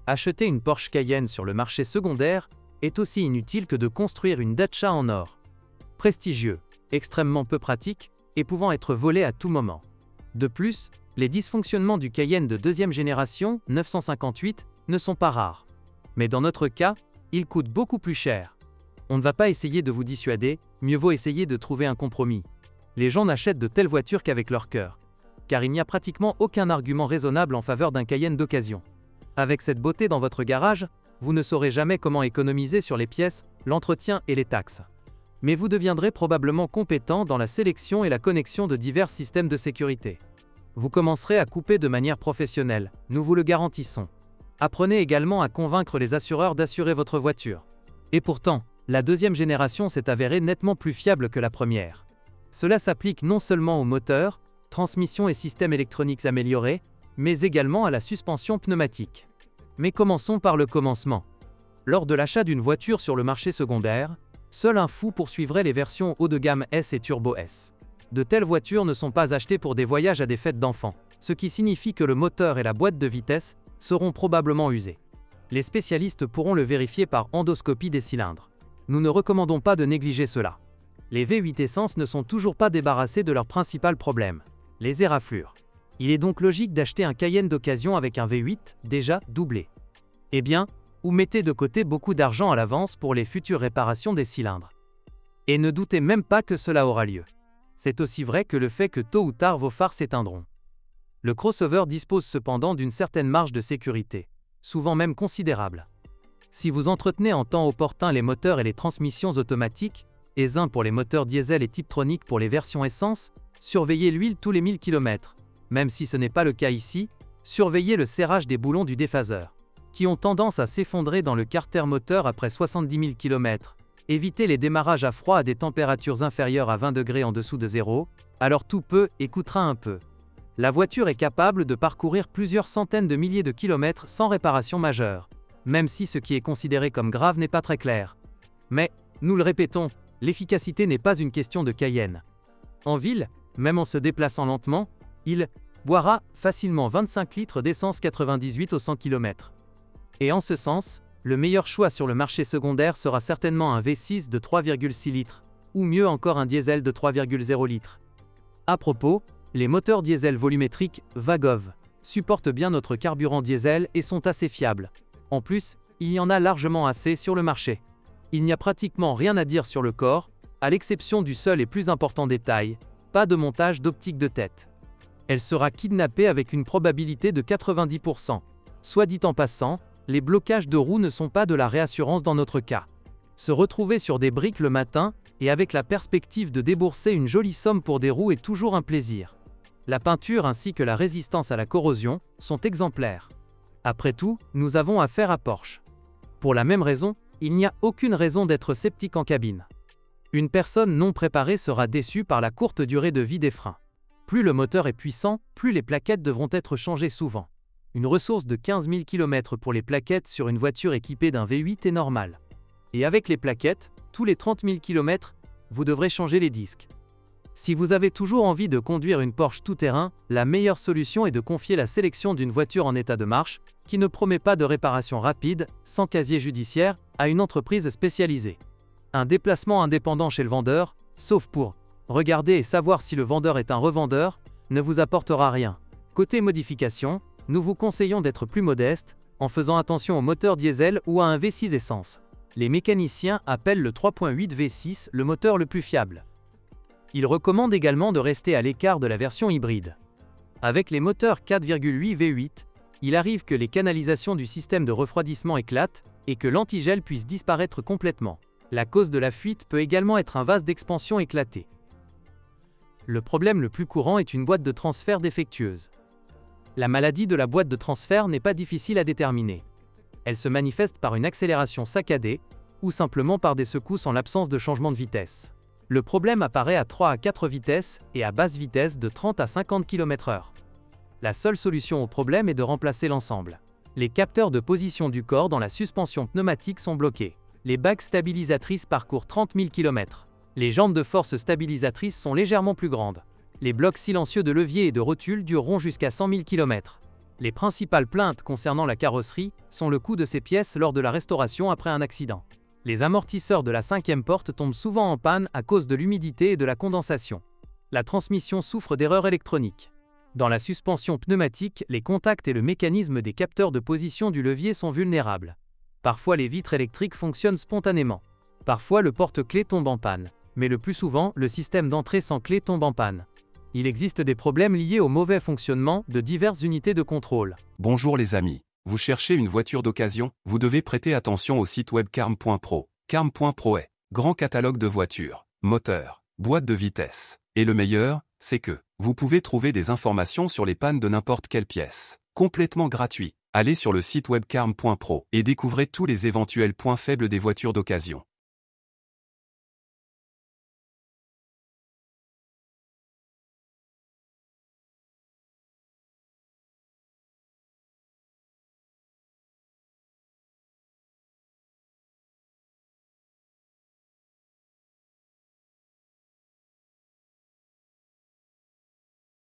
Acheter une Porsche Cayenne sur le marché secondaire est aussi inutile que de construire une Dacia en or. Prestigieux, extrêmement peu pratique et pouvant être volé à tout moment. De plus, les dysfonctionnements du Cayenne de deuxième génération 958 ne sont pas rares. Mais dans notre cas, ils coûtent beaucoup plus cher. On ne va pas essayer de vous dissuader, mieux vaut essayer de trouver un compromis. Les gens n'achètent de telles voitures qu'avec leur cœur. Car il n'y a pratiquement aucun argument raisonnable en faveur d'un Cayenne d'occasion. Avec cette beauté dans votre garage, vous ne saurez jamais comment économiser sur les pièces, l'entretien et les taxes. Mais vous deviendrez probablement compétent dans la sélection et la connexion de divers systèmes de sécurité. Vous commencerez à couper de manière professionnelle, nous vous le garantissons. Apprenez également à convaincre les assureurs d'assurer votre voiture. Et pourtant, la deuxième génération s'est avérée nettement plus fiable que la première. Cela s'applique non seulement au moteur, transmission et systèmes électroniques améliorés, mais également à la suspension pneumatique. Mais commençons par le commencement. Lors de l'achat d'une voiture sur le marché secondaire, seul un fou poursuivrait les versions haut de gamme S et Turbo S. De telles voitures ne sont pas achetées pour des voyages à des fêtes d'enfants, ce qui signifie que le moteur et la boîte de vitesse seront probablement usés. Les spécialistes pourront le vérifier par endoscopie des cylindres. Nous ne recommandons pas de négliger cela. Les V8 essence ne sont toujours pas débarrassés de leur principal problème, les éraflures. Il est donc logique d'acheter un Cayenne d'occasion avec un V8 déjà doublé. Eh bien, ou mettez de côté beaucoup d'argent à l'avance pour les futures réparations des cylindres. Et ne doutez même pas que cela aura lieu. C'est aussi vrai que le fait que tôt ou tard vos phares s'éteindront. Le crossover dispose cependant d'une certaine marge de sécurité, souvent même considérable. Si vous entretenez en temps opportun les moteurs et les transmissions automatiques, ES1 pour les moteurs diesel et Tiptronic pour les versions essence, surveillez l'huile tous les 1000 km. Même si ce n'est pas le cas ici, surveillez le serrage des boulons du déphaseur, qui ont tendance à s'effondrer dans le carter moteur après 70 000 km. Évitez les démarrages à froid à des températures inférieures à 20 degrés en dessous de zéro, alors tout peut et coûtera un peu. La voiture est capable de parcourir plusieurs centaines de milliers de kilomètres sans réparation majeure, même si ce qui est considéré comme grave n'est pas très clair. Mais, nous le répétons, l'efficacité n'est pas une question de Cayenne. En ville, même en se déplaçant lentement, il boira facilement 25 litres d'essence 98 au 100 km. Et en ce sens, le meilleur choix sur le marché secondaire sera certainement un V6 de 3,6 litres, ou mieux encore un diesel de 3,0 litres. À propos, les moteurs diesel volumétriques Vagov supportent bien notre carburant diesel et sont assez fiables. En plus, il y en a largement assez sur le marché. Il n'y a pratiquement rien à dire sur le corps, à l'exception du seul et plus important détail, pas de montage d'optique de tête. Elle sera kidnappée avec une probabilité de 90%. Soit dit en passant, les blocages de roues ne sont pas de la réassurance dans notre cas. Se retrouver sur des briques le matin, et avec la perspective de débourser une jolie somme pour des roues est toujours un plaisir. La peinture ainsi que la résistance à la corrosion sont exemplaires. Après tout, nous avons affaire à Porsche. Pour la même raison, il n'y a aucune raison d'être sceptique en cabine. Une personne non préparée sera déçue par la courte durée de vie des freins. Plus le moteur est puissant, plus les plaquettes devront être changées souvent. Une ressource de 15 000 km pour les plaquettes sur une voiture équipée d'un V8 est normale. Et avec les plaquettes, tous les 30 000 km, vous devrez changer les disques. Si vous avez toujours envie de conduire une Porsche tout-terrain, la meilleure solution est de confier la sélection d'une voiture en état de marche, qui ne promet pas de réparation rapide, sans casier judiciaire, à une entreprise spécialisée. Un déplacement indépendant chez le vendeur, sauf pour regarder et savoir si le vendeur est un revendeur, ne vous apportera rien. Côté modification, nous vous conseillons d'être plus modeste, en faisant attention au moteur diesel ou à un V6 essence. Les mécaniciens appellent le 3.8 V6 le moteur le plus fiable. Ils recommandent également de rester à l'écart de la version hybride. Avec les moteurs 4,8 V8, il arrive que les canalisations du système de refroidissement éclatent et que l'antigel puisse disparaître complètement. La cause de la fuite peut également être un vase d'expansion éclaté. Le problème le plus courant est une boîte de transfert défectueuse. La maladie de la boîte de transfert n'est pas difficile à déterminer. Elle se manifeste par une accélération saccadée, ou simplement par des secousses en l'absence de changement de vitesse. Le problème apparaît à 3 à 4 vitesses et à basse vitesse de 30 à 50 km/h. La seule solution au problème est de remplacer l'ensemble. Les capteurs de position du corps dans la suspension pneumatique sont bloqués. Les bagues stabilisatrices parcourent 30 000 km. Les jambes de force stabilisatrices sont légèrement plus grandes. Les blocs silencieux de levier et de rotule dureront jusqu'à 100 000 km. Les principales plaintes concernant la carrosserie sont le coût de ces pièces lors de la restauration après un accident. Les amortisseurs de la cinquième porte tombent souvent en panne à cause de l'humidité et de la condensation. La transmission souffre d'erreurs électroniques. Dans la suspension pneumatique, les contacts et le mécanisme des capteurs de position du levier sont vulnérables. Parfois les vitres électriques fonctionnent spontanément. Parfois le porte-clés tombe en panne. Mais le plus souvent, le système d'entrée sans clé tombe en panne. Il existe des problèmes liés au mauvais fonctionnement de diverses unités de contrôle. Bonjour les amis. Vous cherchez une voiture d'occasion? Vous devez prêter attention au site web carm.pro. Carm.pro est grand catalogue de voitures, moteurs, boîtes de vitesse. Et le meilleur, c'est que vous pouvez trouver des informations sur les pannes de n'importe quelle pièce. Complètement gratuit. Allez sur le site web carm.pro et découvrez tous les éventuels points faibles des voitures d'occasion.